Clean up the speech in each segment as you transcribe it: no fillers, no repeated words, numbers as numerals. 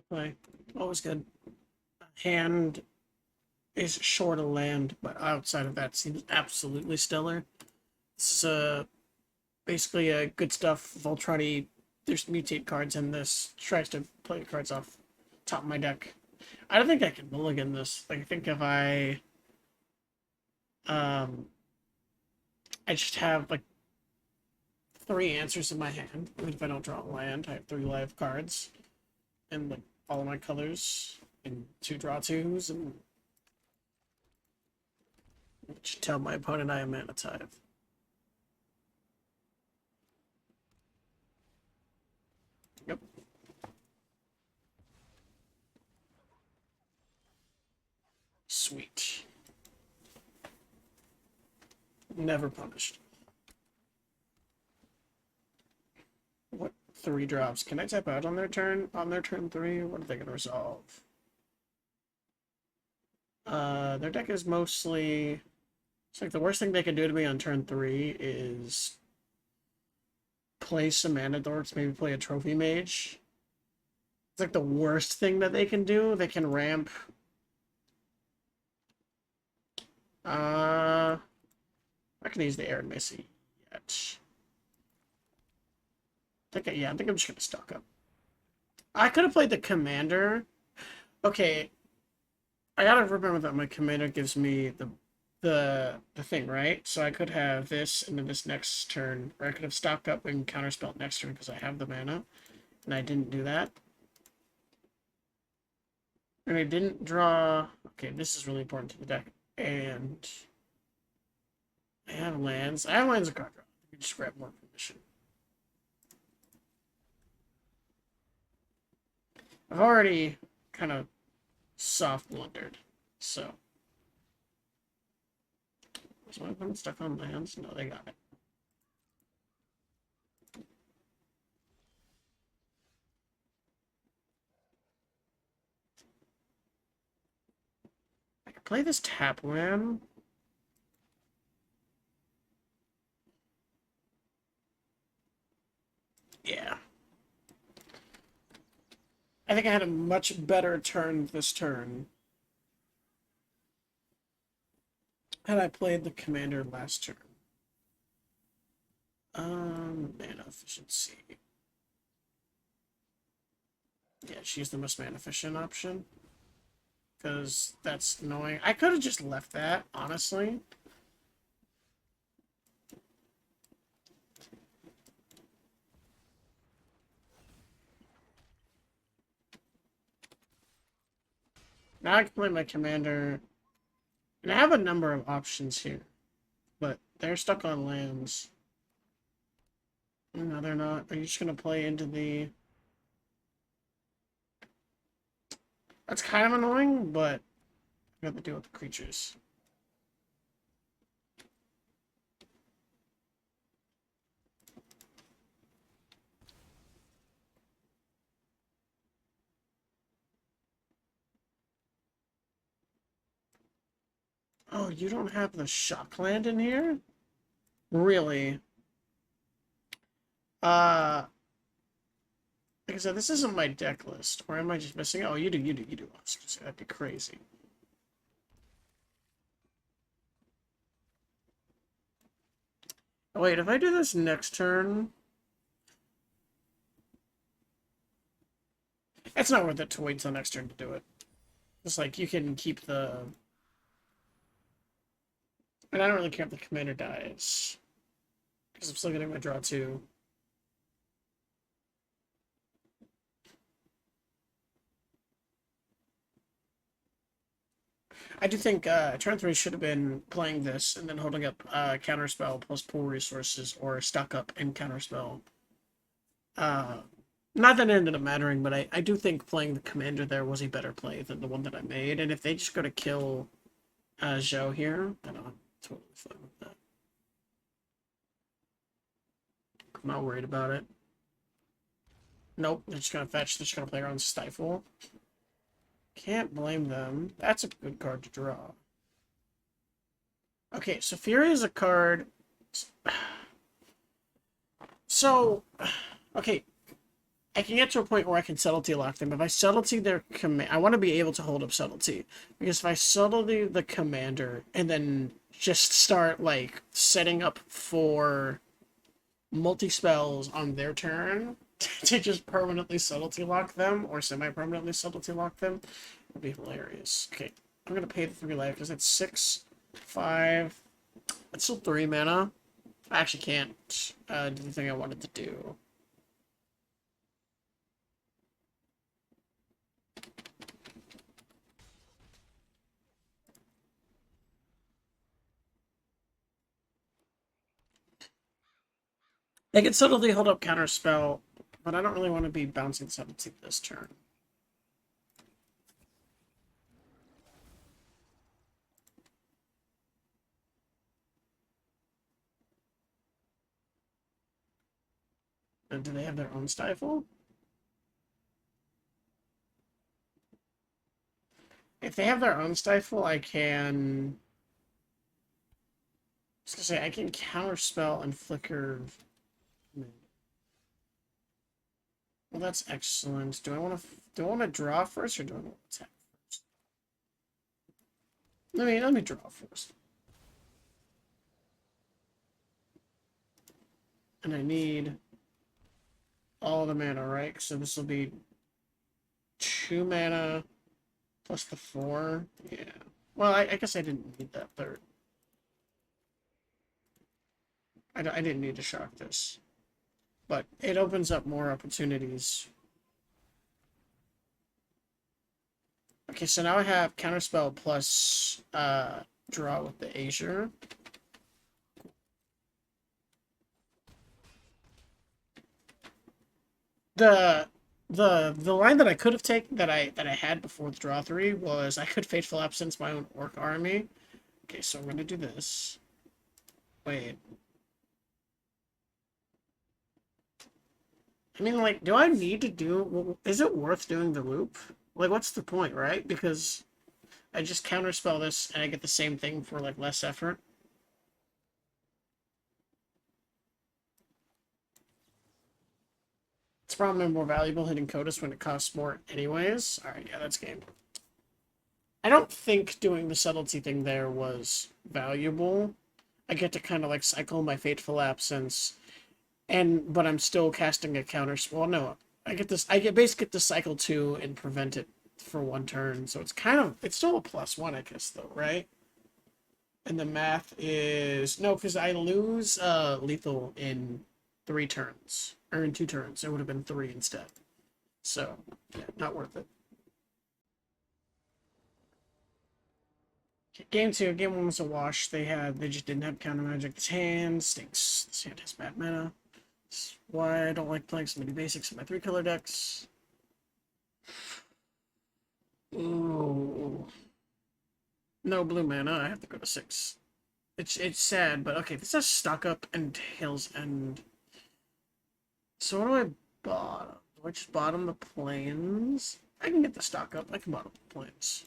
Play. Always good. Hand is short of land, but outside of that seems absolutely stellar. This is basically good stuff. Voltrani, there's mutate cards in this. Tries to play cards off top of my deck. I don't think I can mulligan this. Like, I think if um I just have like 3 answers in my hand. Even if I don't draw a land, I have 3 live cards. And like all of my colors and 2 draw 2s and just tell my opponent I am mana tithe. Yep. Sweet. Never punished. What 3 drops? Can I tap out on their turn? On their turn 3? What are they gonna resolve? Their deck is mostly. It's like the worst thing they can do to me on turn 3 is play some mana dorks, maybe play a trophy mage. It's like the worst thing that they can do. They can ramp. I can use the air and Missy yet. I think I'm just gonna stock up. I could have played the commander. Okay, I gotta remember that my commander gives me the thing, right? So I could have this and then this next turn, or I could have stocked up and counterspelled next turn because I have the mana, and I didn't do that. And I didn't draw. Okay, this is really important to the deck. And I have lands. I have lands and card draw. I can just grab more permission. I've already kind of soft blundered, so. Is my opponent stuck on lands? No, they got it. I could play this tap land. Yeah. I think I had a much better turn this turn had I played the commander last turn. Mana efficiency. Yeah, she's the most mana efficient option. Because that's annoying. I could have just left that, honestly. Now I can play my commander. And I have a number of options here. But they're stuck on lands. No, they're not. Are you just going to play into the... That's kind of annoying, but I have to deal with the creatures. Oh, you don't have the shock land in here? Really? Like I said, this isn't my deck list. Or am I just missing? Oh, you do. I was gonna say, that'd be crazy. Oh, wait, if I do this next turn... It's not worth it to wait till next turn to do it. It's like, you can keep the... And I don't really care if the commander dies. Because I'm still getting my draw 2. I do think turn 3 should have been playing this and then holding up counterspell plus pool resources or stock up and counterspell. Not that it ended up mattering, but I do think playing the commander there was a better play than the one that I made. And if they just go to kill Zhou here, then I'm totally fine with that. I'm not worried about it. Nope, they're just gonna fetch. They're just gonna play around Stifle. Can't blame them. That's a good card to draw. Okay, so Fury is a card. So, okay, I can get to a point where I can subtlety lock them. If I subtlety their command, I want to be able to hold up subtlety. Because if I subtlety the commander and then just start, like, setting up for multi-spells on their turn to just permanently subtlety lock them or semi-permanently subtlety lock them, would be hilarious. Okay, I'm going to pay the 3 life because that's 6, 5. That's still 3 mana. I actually can't do the thing I wanted to do. I can subtly hold up counterspell, but I don't really want to be bouncing subtlety this turn. And do they have their own stifle? If they have their own stifle, I can. I was gonna say I can counterspell and flicker. Well, that's excellent. Do I want to draw first or do I want to attack first? Let me draw first. And I need all the mana, right? So this will be 2 mana plus the 4. Yeah. Well, I guess I didn't need that third. I didn't need to shock this. But it opens up more opportunities. Okay, so now I have counterspell plus draw with the Azure. The the line that I could have taken that I had before the draw 3 was I could Fateful Absence my own orc army. Okay, so I'm gonna do this. Wait. I mean, like, do I need to do... Is it worth doing the loop? Like, what's the point, right? Because I just counterspell this and I get the same thing for, like, less effort. It's probably more valuable hitting Kotis when it costs more anyways. Alright, yeah, that's game. I don't think doing the subtlety thing there was valuable. I get to kind of, like, cycle my Fateful Absence, but I'm still casting a counter. Well, no, I basically get to cycle 2 and prevent it for 1 turn. So it's still a +1, I guess, though, right? And the math is no, because I lose lethal in 3 turns or in 2 turns. It would have been 3 instead. So yeah, not worth it. Game 1 was a wash. They just didn't have counter magic. This hand stinks. This hand has bad mana. That's why I don't like playing so many basics in my 3-color decks. Ooh. No blue mana. I have to go to 6. It's sad, but okay. This has stock up and Tails End. So what do I bottom? Do I just bottom the plains? I can get the stock up. I can bottom the plains.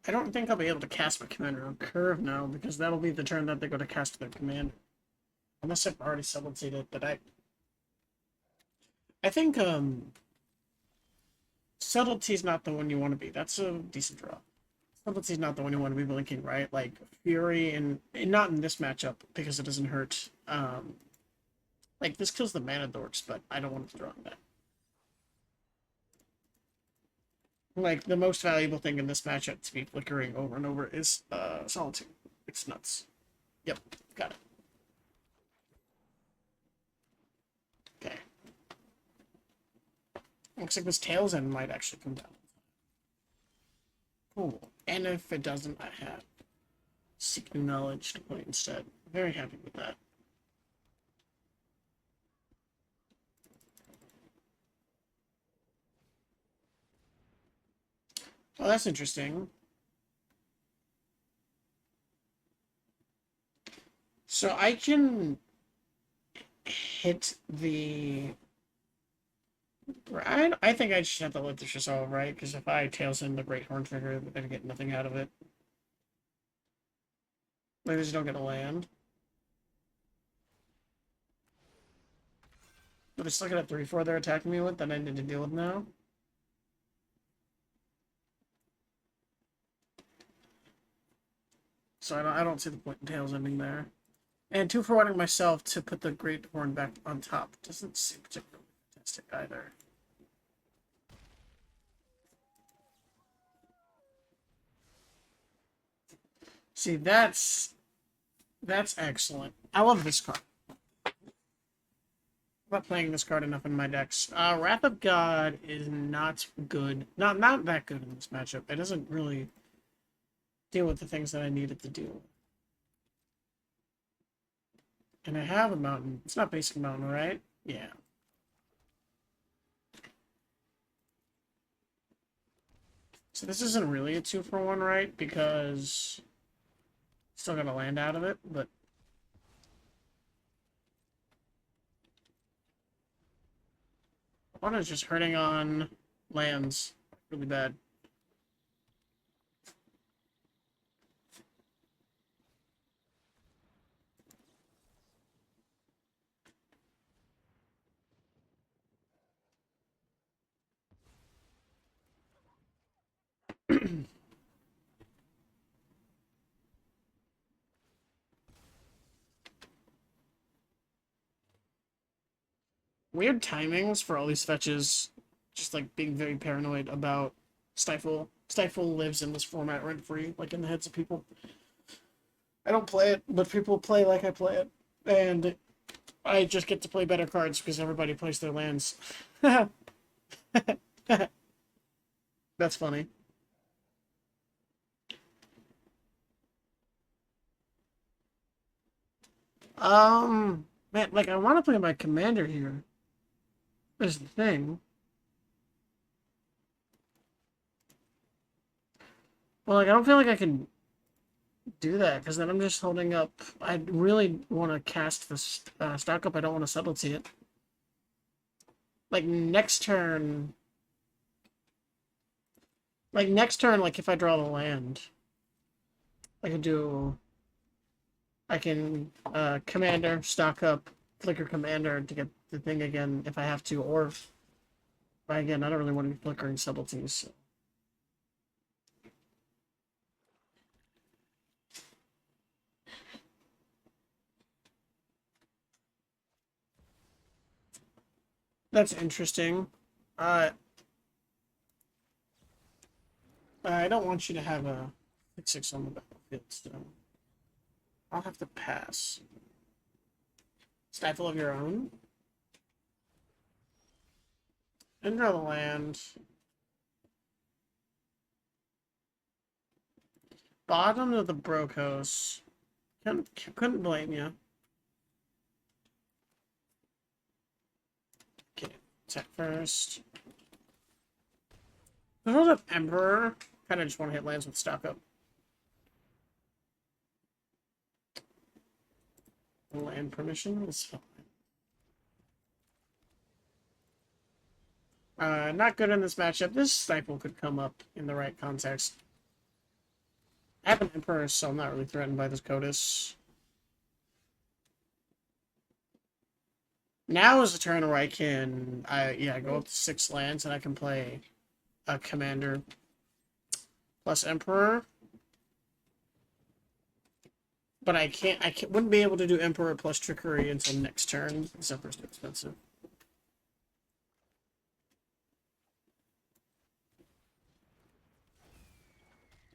I don't think I'll be able to cast my commander on curve now because that'll be the turn that they go to cast their commander. Unless I've already subtletied it, but I think subtlety's not the one you want to be. That's a decent draw. Subtlety's not the one you want to be blinking, right? Like Fury and not in this matchup because it doesn't hurt. Like this kills the mana dorks, but I don't want to draw that. Like the most valuable thing in this matchup to be flickering over and over is Solitude. It's nuts. Yep, got it. Okay. Looks like this Tails End might actually come down. Cool. And if it doesn't, I have Seek New Knowledge to play instead. Very happy with that. Oh, that's interesting. So I can hit the I think I just have to let this just all right, because if I tails in the Great Horn Trigger, they're gonna get nothing out of it. Like, they just don't get a land. But they still get a 3/4 they're attacking me with that I need to deal with now. So I don't see the point in tails ending there. And 2 for 1ing myself to put the Great Horn back on top doesn't seem particularly fantastic either. See, that's excellent. I love this card. I'm not playing this card enough in my decks. Wrath of God is not good. Not that good in this matchup. It doesn't really deal with the things that I need it to deal with. And I have a mountain. It's not basic mountain, right? Yeah. So this isn't really a 2 for 1, right? Because still got to land out of it, but one is just hurting on lands really bad. Weird timings for all these fetches. Just like being very paranoid about Stifle. Stifle lives in this format rent free, like in the heads of people. I don't play it, but people play like I play it. And I just get to play better cards because everybody plays their lands. That's funny. Man, like I want to play my commander here. Is the thing. Well, like I don't feel like I can do that because then I'm just holding up. I really want to cast this stock up. I don't want to subtlety it. Like next turn. Like next turn, like if I draw the land, I can do. I can commander stock up, flicker commander to get the thing again if I have to, or again I don't really want to be flickering subtleties. So. That's interesting. Uh, I don't want you to have a 6/6 on the battlefield, so I'll have to pass. Stifle of your own. And draw the land. Bottom of the Brokos. Couldn't blame you. Okay, attack first. The hold up Emperor. Kind of just want to hit lands with stock up. Land permission is fine. Not good in this matchup. This Stifle could come up in the right context. I have an Emperor, so I'm not really threatened by this Kotis. Now is the turn where I can, go up to 6 lands and I can play a Commander plus Emperor. But I wouldn't be able to do Emperor plus Trickery until next turn. This Emperor's too expensive.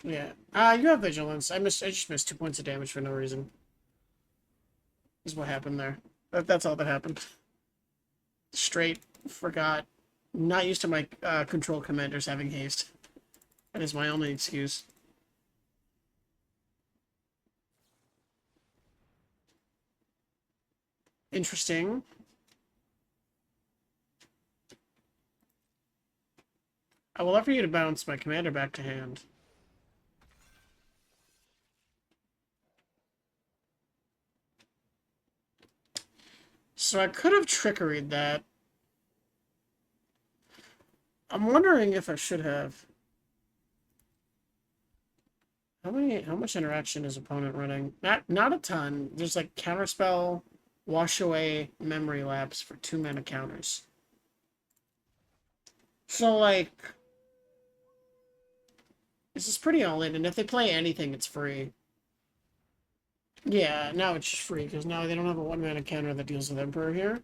Yeah. You have Vigilance. I just missed 2 points of damage for no reason. Is what happened there. That's all that happened. Straight forgot. Not used to my control commanders having haste. That is my only excuse. Interesting. I will offer you to bounce my commander back to hand. So I could have trickeried that. I'm wondering if I should have. How much interaction is opponent running? Not a ton. There's like counterspell, wash away, memory lapse for 2 mana counters. So like this is pretty all in, and if they play anything, it's free. Yeah, now it's just free because now they don't have a 1 mana counter that deals with Emperor here.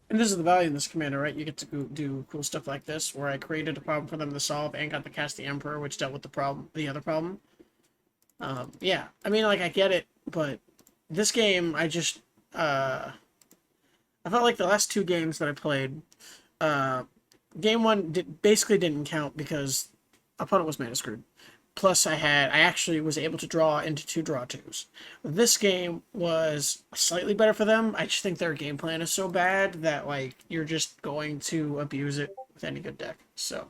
And this is the value in this commander, right? You get to go do cool stuff like this, where I created a problem for them to solve and got to cast the Emperor, which dealt with the other problem. Yeah, I mean, like, I get it, but this game, I felt like the last two games that I played, uh, game one basically didn't count because opponent was mana screwed. Plus, I actually was able to draw into two draw twos. This game was slightly better for them. I just think their game plan is so bad that like you're just going to abuse it with any good deck. So.